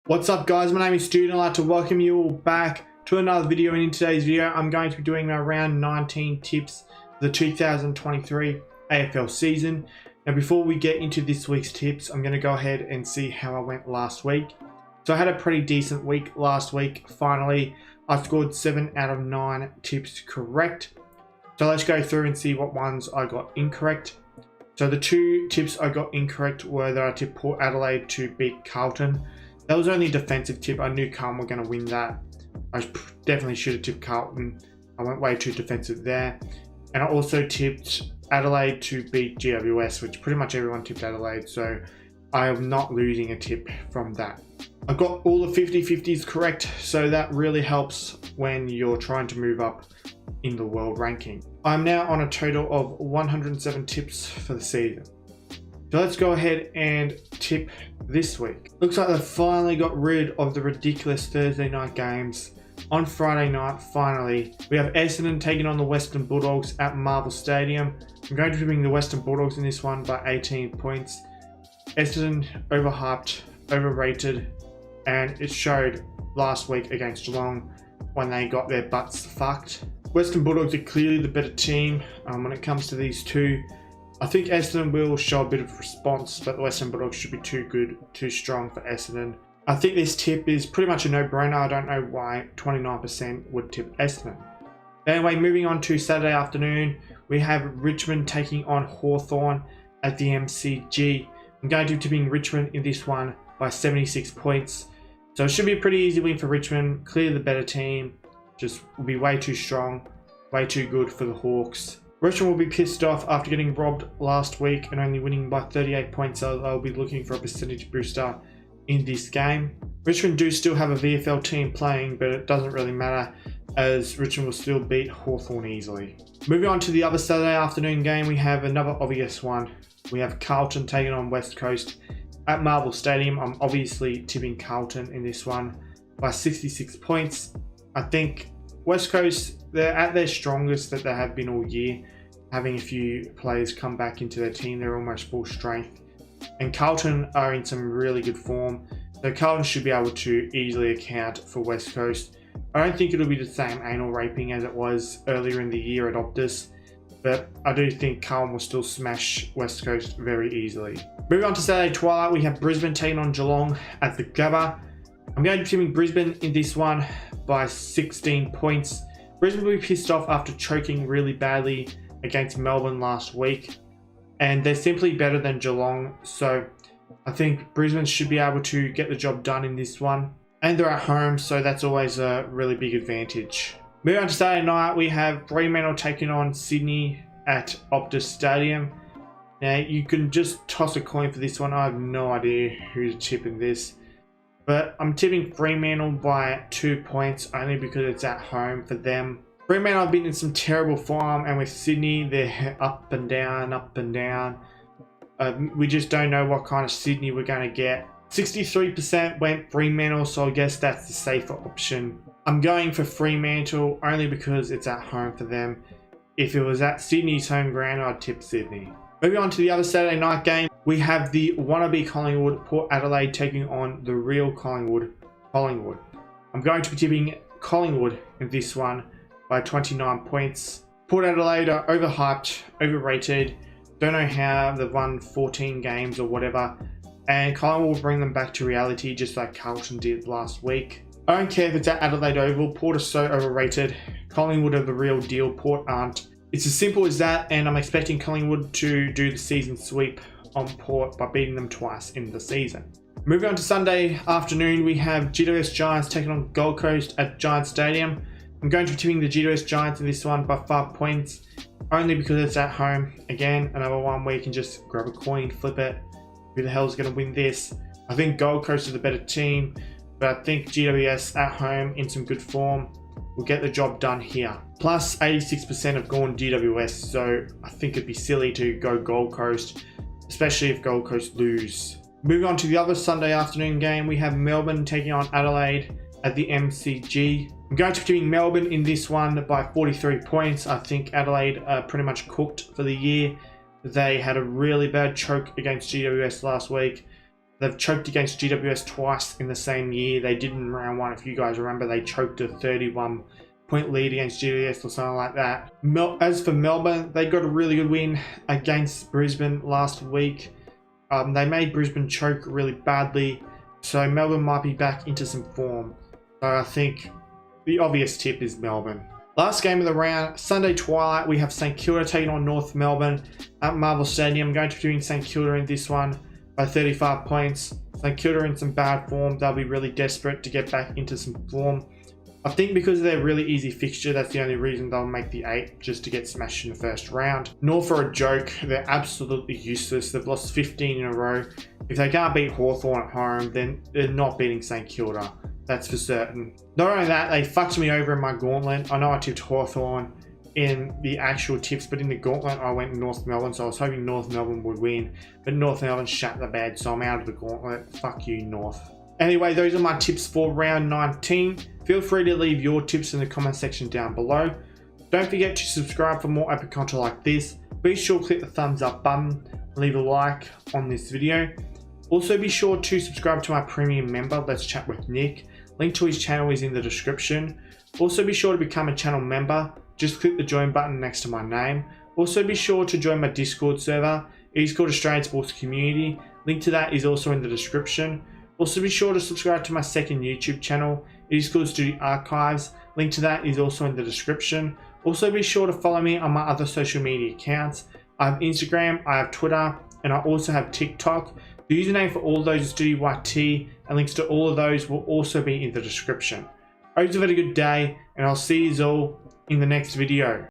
What's up guys, my name is Stoody and I'd like to welcome you all back to another video, and in today's video I'm going to be doing my round 19 tips for the 2023 AFL season. Now before we get into this week's tips, I'm going to go ahead and see how I went last week. So I had a pretty decent week last week. Finally, I scored 7 out of 9 tips correct. So let's go through and see what ones I got incorrect. So the two tips I got incorrect were that I tipped Port Adelaide to beat Carlton. That was only a defensive tip. I knew Carlton were going to win that. I definitely should have tipped Carlton. I went way too defensive there. And I also tipped Adelaide to beat GWS, which pretty much everyone tipped Adelaide. So I am not losing a tip from that. I got all the 50-50s correct. So that really helps when you're trying to move up in the world ranking. I'm now on a total of 107 tips for the season. So let's go ahead and tip this week. Looks like they finally got rid of the ridiculous Thursday night games. On Friday night, finally, we have Essendon taking on the Western Bulldogs at Marvel Stadium. I'm going to be tipping the Western Bulldogs in this one by 18 points. Essendon overhyped, overrated, and it showed last week against Geelong when they got their butts fucked. Western Bulldogs are clearly the better team when it comes to these two. I think Essendon will show a bit of response, but the Western Bulldogs should be too good, too strong for Essendon. I think this tip is pretty much a no-brainer. I don't know why 29% would tip Essendon. Anyway, moving on to Saturday afternoon, we have Richmond taking on Hawthorn at the MCG. I'm going to be tipping Richmond in this one by 76 points. So it should be a pretty easy win for Richmond. Clearly the better team, just will be way too strong, way too good for the Hawks. Richmond will be pissed off after getting robbed last week and only winning by 38 points, so they'll be looking for a percentage booster in this game. Richmond do still have a VFL team playing, but it doesn't really matter as Richmond will still beat Hawthorn easily. Moving on to the other Saturday afternoon game, we have another obvious one. We have Carlton taking on West Coast at Marvel Stadium. I'm obviously tipping Carlton in this one by 66 points. I think West Coast, they're at their strongest that they have been all year. Having a few players come back into their team, they're almost full strength. And Carlton are in some really good form. So Carlton should be able to easily account for West Coast. I don't think it'll be the same anal raping as it was earlier in the year at Optus. But I do think Carlton will still smash West Coast very easily. Moving on to Saturday twilight, we have Brisbane taking on Geelong at the Gabba. I'm going to be tipping Brisbane in this one by 16 points. Brisbane will be pissed off after choking really badly against Melbourne last week, and they're simply better than Geelong, so I think Brisbane should be able to get the job done in this one, and they're at home, so that's always a really big advantage. Moving on to Saturday night, we have Fremantle taking on Sydney at Optus Stadium. Now you can just toss a coin for this one. I have no idea who to tip in this, but I'm tipping Fremantle by 2 points only because it's at home for them. Fremantle have been in some terrible form, and with Sydney, they're up and down, up and down. We just don't know what kind of Sydney we're going to get. 63% went Fremantle, so I guess that's the safer option. I'm going for Fremantle only because it's at home for them. If it was at Sydney's home ground, I'd tip Sydney. Moving on to the other Saturday night game, we have the wannabe Collingwood, Port Adelaide taking on the real Collingwood. I'm going to be tipping Collingwood in this one by 29 points. Port Adelaide are overhyped, overrated. Don't know how they've won 14 games or whatever. And Collingwood will bring them back to reality just like Carlton did last week. I don't care if it's at Adelaide Oval. Port are so overrated. Collingwood are the real deal. Port aren't. It's as simple as that, and I'm expecting Collingwood to do the season sweep on Port by beating them twice in the season. Moving on to Sunday afternoon, we have GWS Giants taking on Gold Coast at Giants Stadium. I'm going to be tipping the GWS Giants in this one by 5 points, only because it's at home. Again, another one where you can just grab a coin, flip it. Who the hell is going to win this? I think Gold Coast is the better team, but I think GWS at home in some good form will get the job done here. Plus 86% have gone GWS, so I think it'd be silly to go Gold Coast, especially if Gold Coast lose. Moving on to the other Sunday afternoon game, we have Melbourne taking on Adelaide at the MCG. I'm going to be tipping Melbourne in this one by 43 points. I think Adelaide are pretty much cooked for the year. They had a really bad choke against GWS last week. They've choked against GWS twice in the same year. They did in round 1, if you guys remember. They choked a 31-point lead against GWS or something like that. As for Melbourne, they got a really good win against Brisbane last week. They made Brisbane choke really badly, so Melbourne might be back into some form. So I think the obvious tip is Melbourne. Last game of the round, Sunday twilight, we have St Kilda taking on North Melbourne at Marvel Stadium. I'm going to be doing St Kilda in this one by 35 points. St Kilda in some bad form. They'll be really desperate to get back into some form. I think because of their really easy fixture, that's the only reason they'll make the 8, just to get smashed in the first round. North are a joke. They're absolutely useless. They've lost 15 in a row. If they can't beat Hawthorn at home, then they're not beating St Kilda. That's for certain. Not only that, they fucked me over in my gauntlet. I know I tipped Hawthorn in the actual tips, but in the gauntlet I went North Melbourne, so I was hoping North Melbourne would win, but North Melbourne shat the bed, so I'm out of the gauntlet. Fuck you, North. Anyway, those are my tips for round 19. Feel free to leave your tips in the comment section down below. Don't forget to subscribe for more epic content like this. Be sure to click the thumbs up button, leave a like on this video. Also be sure to subscribe to my premium member, Let's Chat with Nick. Link to his channel is in the description. Also be sure to become a channel member. Just click the join button next to my name. Also be sure to join my Discord server. It is called Australian Sports Community. Link to that is also in the description. Also be sure to subscribe to my second YouTube channel. It is called Stoody Archives. Link to that is also in the description. Also be sure to follow me on my other social media accounts. I have Instagram, I have Twitter, and I also have TikTok. The username for all of those is StoodyYT, and links to all of those will also be in the description. I hope you've had a good day, and I'll see you all in the next video.